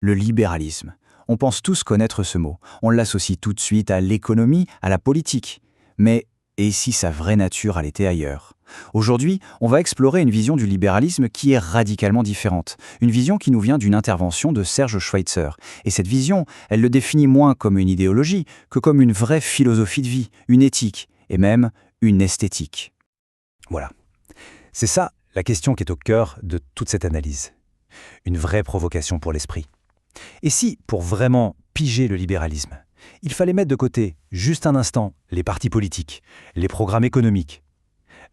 Le libéralisme. On pense tous connaître ce mot. On l'associe tout de suite à l'économie, à la politique. Mais et si sa vraie nature elle était ailleurs? Aujourd'hui, on va explorer une vision du libéralisme qui est radicalement différente. Une vision qui nous vient d'une intervention de Serge Schweitzer. Et cette vision, elle le définit moins comme une idéologie que comme une vraie philosophie de vie, une éthique et même une esthétique. Voilà. C'est ça la question qui est au cœur de toute cette analyse. Une vraie provocation pour l'esprit. Et si, pour vraiment piger le libéralisme, il fallait mettre de côté, juste un instant, les partis politiques, les programmes économiques,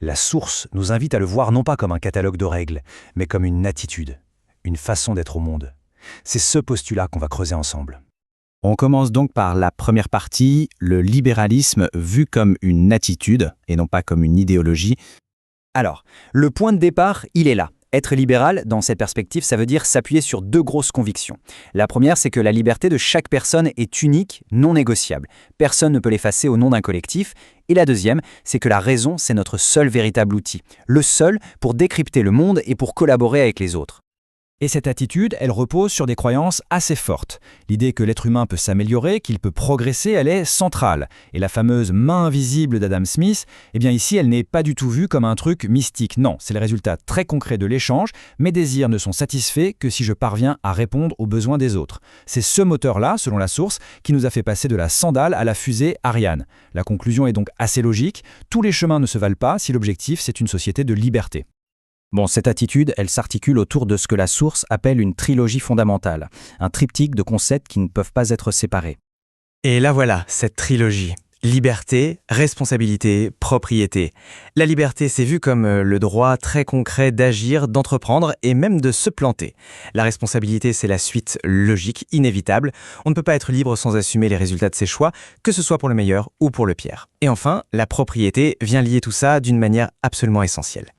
la source nous invite à le voir non pas comme un catalogue de règles, mais comme une attitude, une façon d'être au monde. C'est ce postulat qu'on va creuser ensemble. On commence donc par la première partie, le libéralisme vu comme une attitude et non pas comme une idéologie. Alors, le point de départ, il est là. Être libéral, dans cette perspective, ça veut dire s'appuyer sur deux grosses convictions. La première, c'est que la liberté de chaque personne est unique, non négociable. Personne ne peut l'effacer au nom d'un collectif. Et la deuxième, c'est que la raison, c'est notre seul véritable outil. Le seul pour décrypter le monde et pour collaborer avec les autres. Et cette attitude, elle repose sur des croyances assez fortes. L'idée que l'être humain peut s'améliorer, qu'il peut progresser, elle est centrale. Et la fameuse main invisible d'Adam Smith, eh bien ici, elle n'est pas du tout vue comme un truc mystique. Non, c'est le résultat très concret de l'échange. Mes désirs ne sont satisfaits que si je parviens à répondre aux besoins des autres. C'est ce moteur-là, selon la source, qui nous a fait passer de la sandale à la fusée Ariane. La conclusion est donc assez logique. Tous les chemins ne se valent pas si l'objectif, c'est une société de liberté. Bon, cette attitude, elle s'articule autour de ce que la source appelle une trilogie fondamentale, un triptyque de concepts qui ne peuvent pas être séparés. Et là voilà, cette trilogie. Liberté, responsabilité, propriété. La liberté, c'est vu comme le droit très concret d'agir, d'entreprendre et même de se planter. La responsabilité, c'est la suite logique, inévitable. On ne peut pas être libre sans assumer les résultats de ses choix, que ce soit pour le meilleur ou pour le pire. Et enfin, la propriété vient lier tout ça d'une manière absolument essentielle.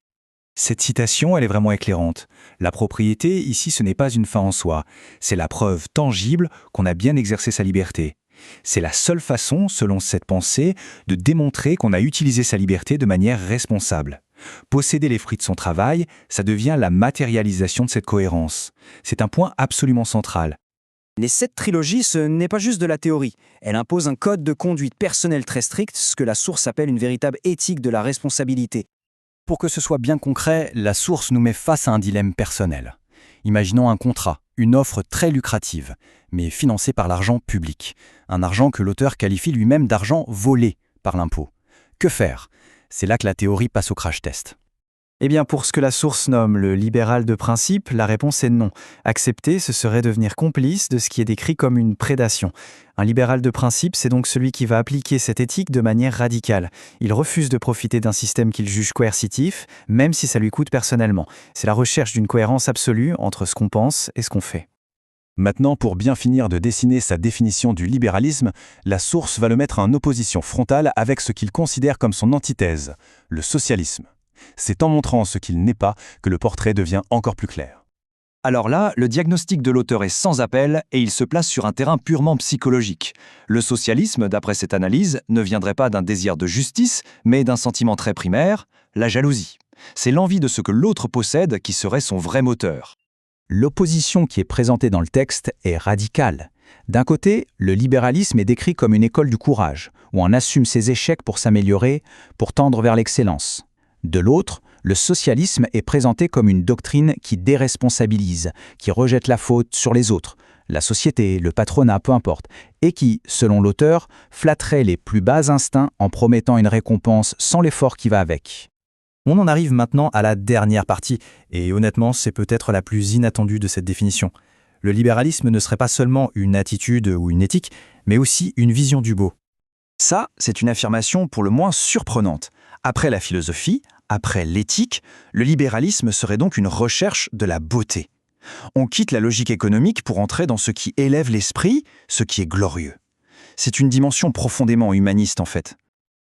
Cette citation, elle est vraiment éclairante. La propriété, ici, ce n'est pas une fin en soi. C'est la preuve tangible qu'on a bien exercé sa liberté. C'est la seule façon, selon cette pensée, de démontrer qu'on a utilisé sa liberté de manière responsable. Posséder les fruits de son travail, ça devient la matérialisation de cette cohérence. C'est un point absolument central. Mais cette trilogie, ce n'est pas juste de la théorie. Elle impose un code de conduite personnel très strict, ce que la source appelle une véritable éthique de la responsabilité. Pour que ce soit bien concret, la source nous met face à un dilemme personnel. Imaginons un contrat, une offre très lucrative, mais financée par l'argent public. Un argent que l'auteur qualifie lui-même d'argent volé par l'impôt. Que faire? C'est là que la théorie passe au crash test. Eh bien, pour ce que la source nomme le libéral de principe, la réponse est non. Accepter, ce serait devenir complice de ce qui est décrit comme une prédation. Un libéral de principe, c'est donc celui qui va appliquer cette éthique de manière radicale. Il refuse de profiter d'un système qu'il juge coercitif, même si ça lui coûte personnellement. C'est la recherche d'une cohérence absolue entre ce qu'on pense et ce qu'on fait. Maintenant, pour bien finir de dessiner sa définition du libéralisme, la source va le mettre en opposition frontale avec ce qu'il considère comme son antithèse, le socialisme. C'est en montrant ce qu'il n'est pas que le portrait devient encore plus clair. Alors là, le diagnostic de l'auteur est sans appel et il se place sur un terrain purement psychologique. Le socialisme, d'après cette analyse, ne viendrait pas d'un désir de justice, mais d'un sentiment très primaire, la jalousie. C'est l'envie de ce que l'autre possède qui serait son vrai moteur. L'opposition qui est présentée dans le texte est radicale. D'un côté, le libéralisme est décrit comme une école du courage, où on assume ses échecs pour s'améliorer, pour tendre vers l'excellence. De l'autre, le socialisme est présenté comme une doctrine qui déresponsabilise, qui rejette la faute sur les autres, la société, le patronat, peu importe, et qui, selon l'auteur, flatterait les plus bas instincts en promettant une récompense sans l'effort qui va avec. On en arrive maintenant à la dernière partie, et honnêtement, c'est peut-être la plus inattendue de cette définition. Le libéralisme ne serait pas seulement une attitude ou une éthique, mais aussi une vision du beau. Ça, c'est une affirmation pour le moins surprenante. Après la philosophie, après l'éthique, le libéralisme serait donc une recherche de la beauté. On quitte la logique économique pour entrer dans ce qui élève l'esprit, ce qui est glorieux. C'est une dimension profondément humaniste en fait.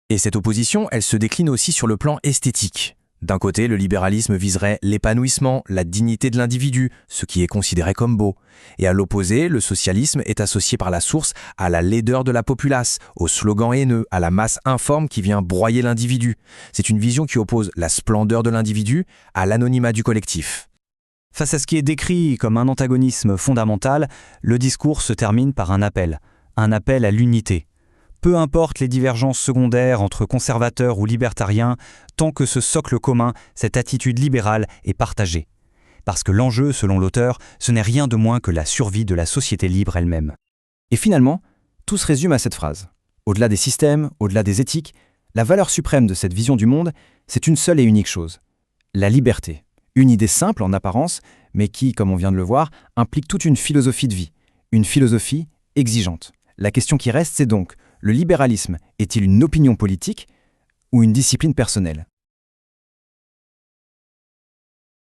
Et cette opposition, elle se décline aussi sur le plan esthétique. D'un côté, le libéralisme viserait l'épanouissement, la dignité de l'individu, ce qui est considéré comme beau. Et à l'opposé, le socialisme est associé par la source à la laideur de la populace, au slogan haineux, à la masse informe qui vient broyer l'individu. C'est une vision qui oppose la splendeur de l'individu à l'anonymat du collectif. Face à ce qui est décrit comme un antagonisme fondamental, le discours se termine par un appel à l'unité. Peu importe les divergences secondaires entre conservateurs ou libertariens, tant que ce socle commun, cette attitude libérale, est partagée. Parce que l'enjeu, selon l'auteur, ce n'est rien de moins que la survie de la société libre elle-même. Et finalement, tout se résume à cette phrase. Au-delà des systèmes, au-delà des éthiques, la valeur suprême de cette vision du monde, c'est une seule et unique chose. La liberté. Une idée simple en apparence, mais qui, comme on vient de le voir, implique toute une philosophie de vie. Une philosophie exigeante. La question qui reste, c'est donc, le libéralisme est-il une opinion politique ou une discipline personnelle ?